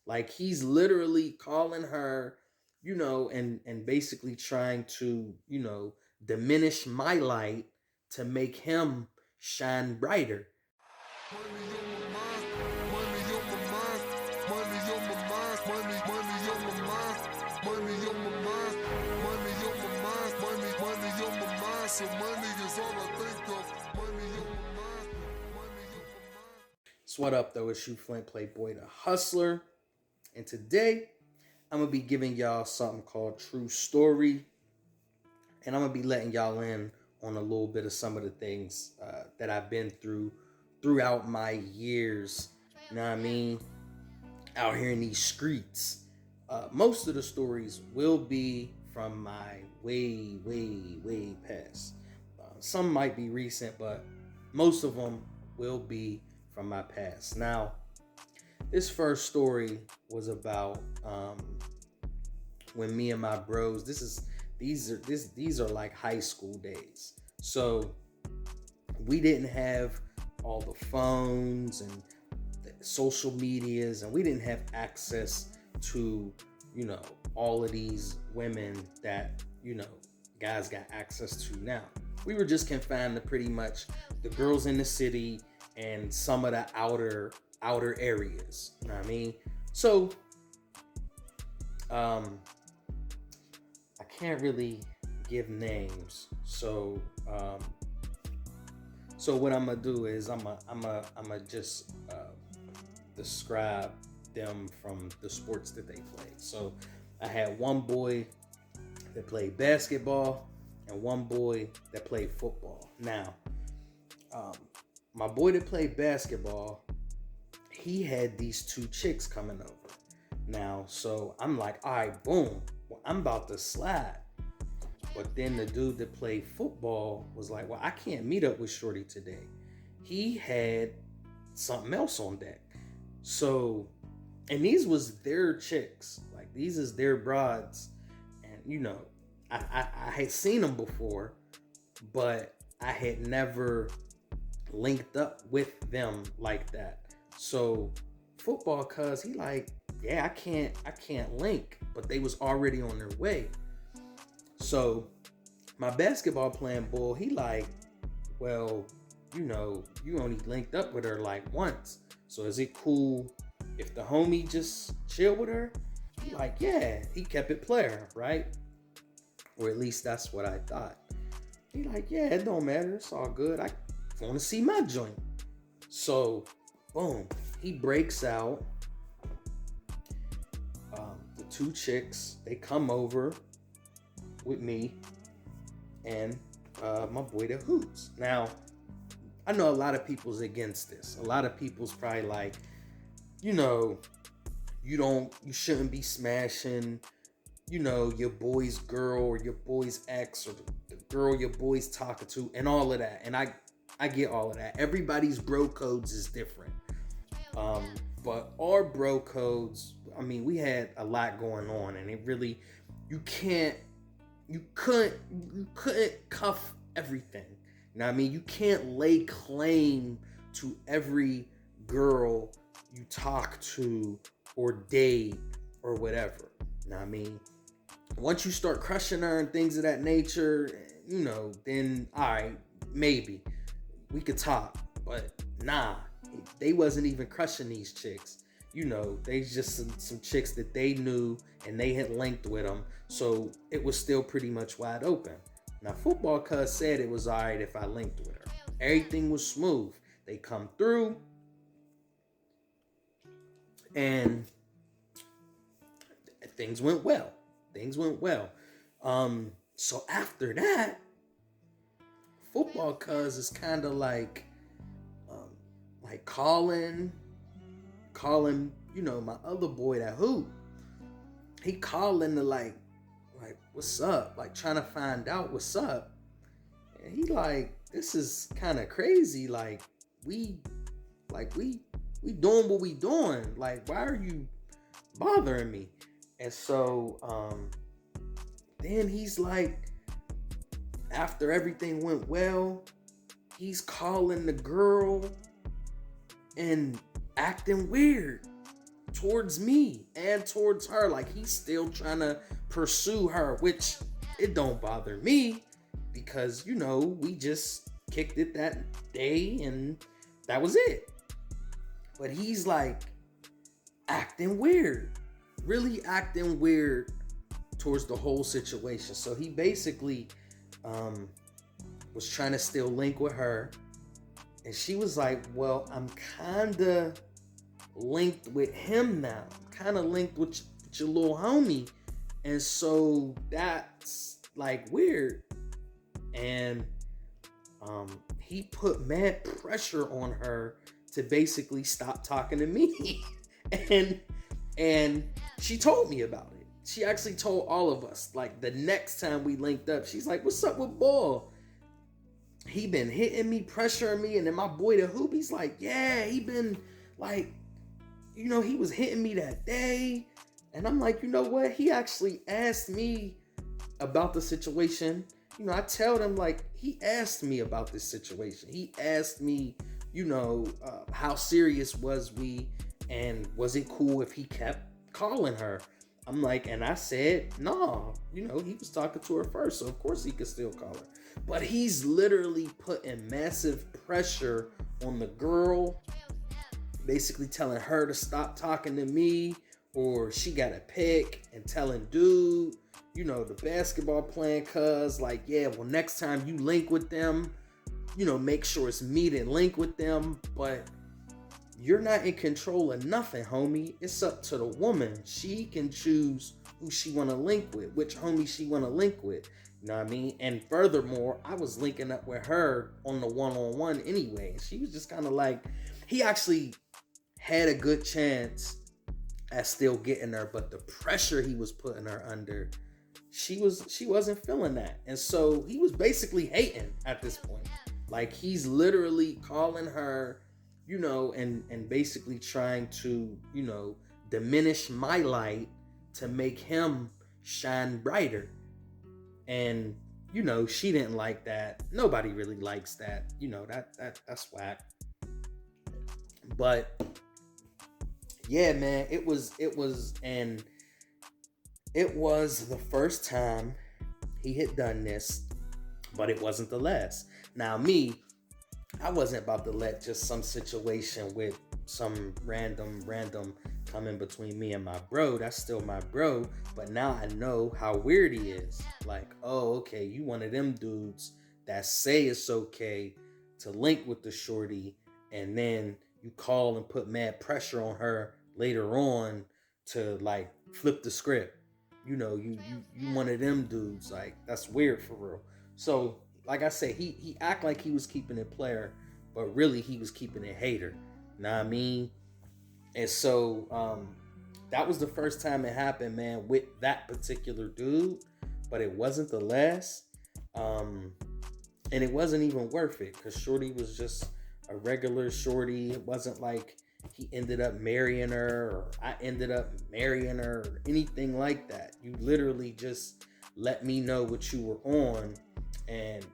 Like he's literally calling her, and basically trying to, diminish my light to make him shine brighter. Money on my mind, money on my mind, money on my mind, money on my mind, money on my mind, money on my mind, money on my mind. So money is all I think of. Money on my mind, money on my mind. So what up though? It's Hugh Flynt, Playboy the Hustler, and today I'm gonna be giving y'all something called True Story, and I'm gonna be letting y'all in on a little bit of some of the things that I've been through throughout my years. You know what I mean? Out here in these streets. Most of the stories will be from my way past. Some might be recent, but most of them will be from my past. Now, this first story was about when me and my bros. These are like high school days. So we didn't have all the phones and the social medias, and we didn't have access to, all of these women that, guys got access to now. We were just confined to pretty much the girls in the city and some of the outer areas. You know what I mean? So I can't really give names. So what I'm gonna do is I'm gonna just describe them from the sports that they played. So I had one boy that played basketball and one boy that played football. Now, my boy that played basketball, he had these two chicks coming over. Now, so I'm like, all right, boom, well, I'm about to slide. But then the dude that played football was like, well, I can't meet up with Shorty today. He had something else on deck. So, and these was their chicks. Like, these is their broads. And, I had seen them before, but I had never linked up with them like that. So, football cuz he like, yeah, I can't link. But they was already on their way. So my basketball playing bull, he like, well, you only linked up with her like once. So is it cool if the homie just chill with her? He like, yeah, he kept it player, right? Or at least that's what I thought. He like, yeah, it don't matter. It's all good. I want to see my joint. So, boom, he breaks out. The two chicks, they come over with me and my boy the Hoots. Now, I know a lot of people's against this. A lot of people's probably like, you shouldn't be smashing, your boy's girl or your boy's ex or the girl your boy's talking to and all of that. And I get all of that. Everybody's bro codes is different. But our bro codes, I mean, we had a lot going on, and it really, you couldn't cuff everything. You know what I mean? You can't lay claim to every girl you talk to or date or whatever. You know what I mean? Once you start crushing her and things of that nature, then all right, maybe we could talk. But nah, they wasn't even crushing these chicks. They just some chicks that they knew and they had linked with them. So it was still pretty much wide open. Now, football cuz said it was all right if I linked with her. Everything was smooth. They come through and things went well. So after that, football cuz is kind of like calling, my other boy that Who. He calling to like, what's up? Like trying to find out what's up. And he like, this is kind of crazy. Like we doing what we doing. Like, why are you bothering me? And so then he's like, after everything went well, he's calling the girl and acting weird. towards me and towards her. Like, he's still trying to pursue her, which it don't bother me because, you know, we just kicked it that day and that was it. But he's like acting weird, really acting weird towards the whole situation. So he basically was trying to still link with her. And she was like, well, I'm kind of linked with him now. Kind of linked with your little homie. And so that's like weird. And he put mad pressure on her to basically stop talking to me. and she told me about it. She actually told all of us, like, the next time we linked up, she's like, what's up with Ball? He been hitting me, pressuring me. And then my boy, the Hoop, he's like, yeah, he been like, you know, he was hitting me that day. And I'm like, you know what? He actually asked me about the situation. You know, I tell them, like, he asked me about this situation. He asked me, you know, how serious was we? And was it cool if he kept calling her? I'm like, and I said, no, you know, he was talking to her first, so of course he could still call her. But he's literally putting massive pressure on the girl, basically telling her to stop talking to me, or she got a pick, and telling dude, you know, the basketball playing cuz, like, yeah, well, next time you link with them, you know, make sure it's me to link with them. But you're not in control of nothing, homie. It's up to the woman. She can choose who she want to link with, which homie she want to link with. You know what I mean? And furthermore, I was linking up with her on the one-on-one anyway. And she was just kind of like, he actually had a good chance at still getting her, but the pressure he was putting her under, she wasn't feeling that. And so he was basically hating at this point. Like, he's literally calling her, you know, and basically trying to, you know, diminish my light to make him shine brighter. And, you know, she didn't like that. Nobody really likes that. You know, that's whack. But yeah, man, it was the first time he had done this, but it wasn't the last. Now me, I wasn't about to let just some situation with some random come in between me and my bro. That's still my bro, but now I know how weird he is. Like, oh, okay, you one of them dudes that say it's okay to link with the shorty, and then you call and put mad pressure on her later on to, like, flip the script. You know, you one of them dudes. Like, that's weird for real. So, like I said, he act like he was keeping it player, but really he was keeping it hater. Know what I mean? And so that was the first time it happened, man, with that particular dude. But it wasn't the last. And it wasn't even worth it, because shorty was just a regular shorty. It wasn't like he ended up marrying her, or I ended up marrying her, or anything like that. You literally just let me know what you were on, and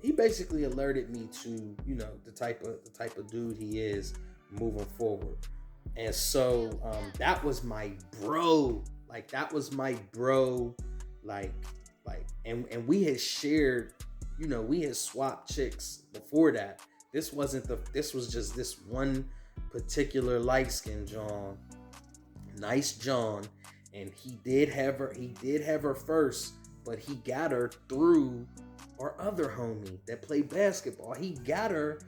he basically alerted me to, you know, the type of dude he is moving forward. And so that was my bro. Like, that was my bro. Like, and we had shared, you know, we had swapped chicks before that. This was just this one particular light-skinned John, nice John, and he did have her first, but he got her through our other homie that played basketball. He got her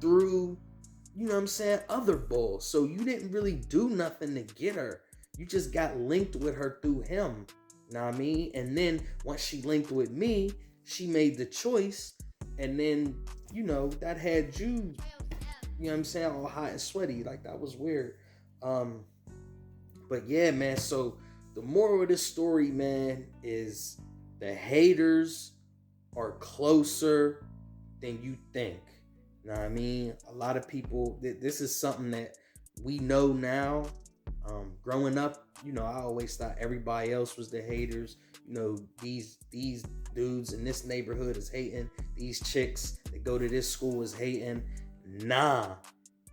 through, you know what I'm saying, other balls. So you didn't really do nothing to get her. You just got linked with her through him. You know what I mean? And then once she linked with me, she made the choice, and then, you know, that had you, you know what I'm saying, all hot and sweaty. Like, that was weird. But yeah, man, so the moral of this story, man, is the haters are closer than you think. You know what I mean? A lot of people, this is something that we know now. Growing up, you know, I always thought everybody else was the haters. You know, these dudes in this neighborhood is hating. These chicks that go to this school is hating. Nah,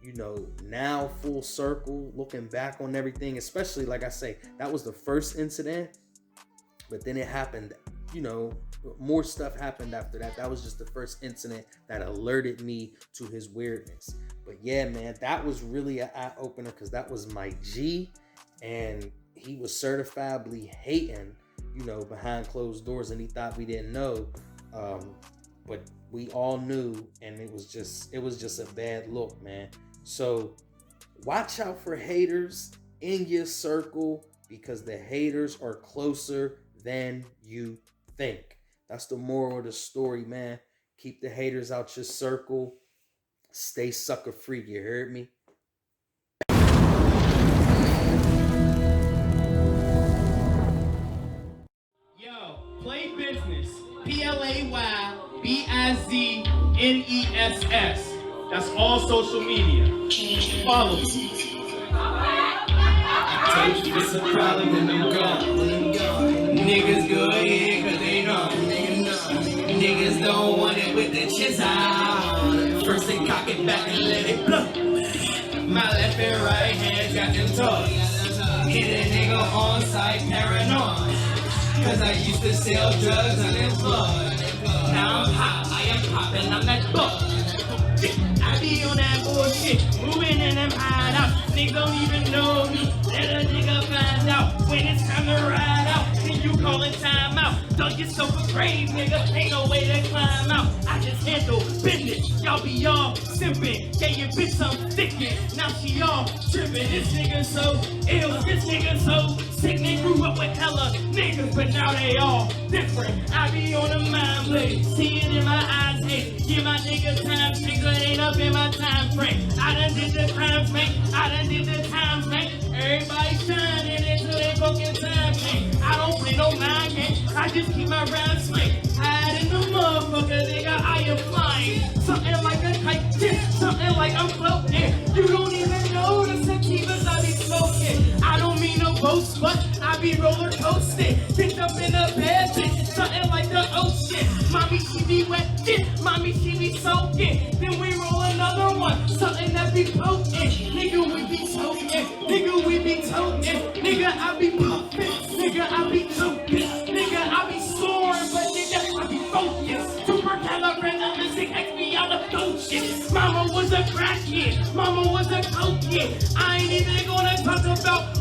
you know, now full circle, looking back on everything, especially like I say, that was the first incident, but then it happened, you know, more stuff happened after that. That was just the first incident that alerted me to his weirdness. But yeah, man, that was really an eye opener because that was my G, and he was certifiably hating, you know, behind closed doors, and he thought we didn't know, but we all knew, and it was just a bad look, man. So watch out for haters in your circle, because the haters are closer than you think. That's the moral of the story, man. Keep the haters out your circle. Stay sucker free, you heard me? Yo, play business. PlayBizness. That's all social media. Follow me. I told you it's a problem when I'm gone. Niggas go ahead cause they know. Niggas don't want it with the chisel. First they cock it back and let it blow. My left and right hand got them toys. Hit a nigga on site paranoid. Cause I used to sell drugs unemployed. Now I'm hot, I am poppin', I'm that buck. I be on that bullshit, moving in them hideouts. Niggas don't even know me, let a nigga find out. When it's time to ride out, then you call it time out. Dug yourself a grave, nigga, ain't no way to climb out. I just handle business, y'all be all simping. Gave your bitch some thickness, now she all trippin'. This nigga so ill, this nigga so sick. They grew up with hella niggas, but now they all different. I be on the mind blade, see it in my eyes, hey. Give my nigga time, nigga ain't up in my time frame. I done did the crimes, man, I done did the times, man. Everybody shining until they fucking time, man. I don't play no mind game, I just keep my rhymes straight. Hide in the motherfucker, nigga, I am flying. Something like a kite, something like I'm floating. You don't even know the sativas I be smoking. I don't mean no boast, but I be roller coasting. Picked up in a bed, bitch, something like the ocean. Mommy, she be wet, mommy, she be soaking. Then we roll another one, something that be potent. Nigga, we be toting, nigga, we be toting. Nigga, I be pumping, nigga, I be toting. Nigga, I be soaring, but nigga, I be focused. Supercalifragilistic, X me out of ocean. Mama was a crackhead, mama was a cokehead. I ain't even gonna talk about